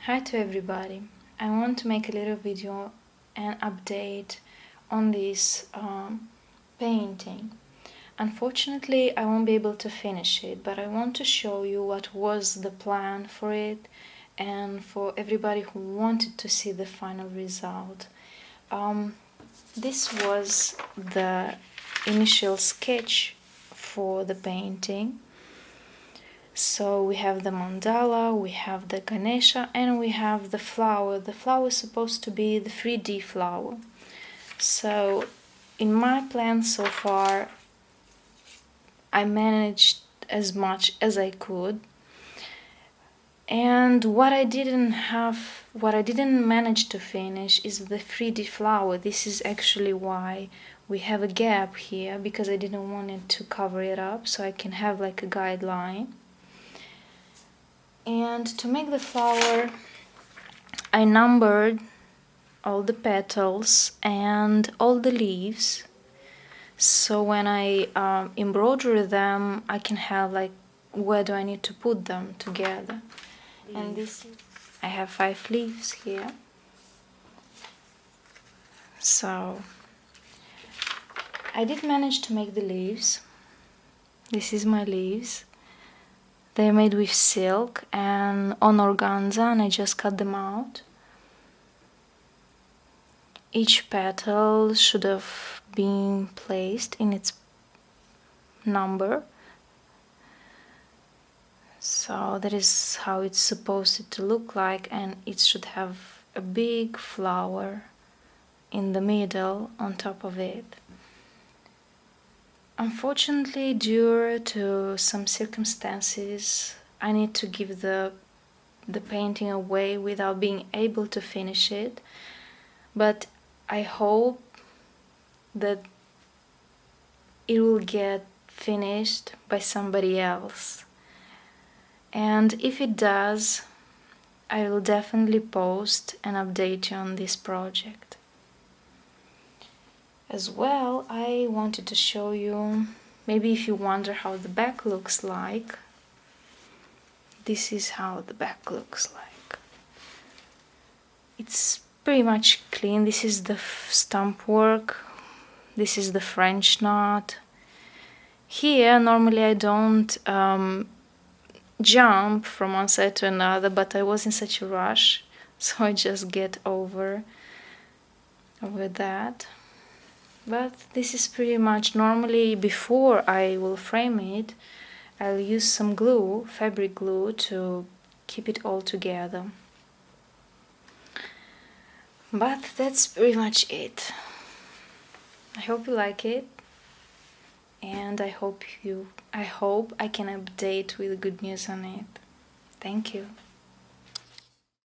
Hi to everybody. I want to make a little video and update on this painting. Unfortunately, I won't be able to finish it, but I want to show you what was the plan for it and for everybody who wanted to see the final result. This was the initial sketch for the painting. So we have the mandala, we have the Ganesha, and we have the flower. The flower is supposed to be the 3D flower. So in my plan so far, I managed as much as I could. And what I didn't manage to finish is the 3D flower. This is actually why we have a gap here, because I didn't want it to cover it up, so I can have like a guideline. And to make the flower, I numbered all the petals and all the leaves, so when I embroider them, I can have like where do I need to put them together. And this, I have 5 leaves here. So I did manage to make the leaves. This is my leaves. They're made with silk and on organza, and I just cut them out. Each petal should have been placed in its number. So that is how it's supposed to look like, and it should have a big flower in the middle on top of it. Unfortunately, due to some circumstances, I need to give the painting away without being able to finish it, but I hope that it will get finished by somebody else. And if it does, I will definitely post and update you on this project. As well, I wanted to show you, maybe if you wonder how the back looks like, this is how the back looks like. It's pretty much clean. This is the stump work, this is the French knot. Here, normally I don't jump from one side to another, but I was in such a rush, so I just get over that. But this is pretty much, normally before I will frame it, I'll use some glue, fabric glue, to keep it all together. But that's pretty much it. I hope you like it, and I hope I can update with good news on it. Thank you.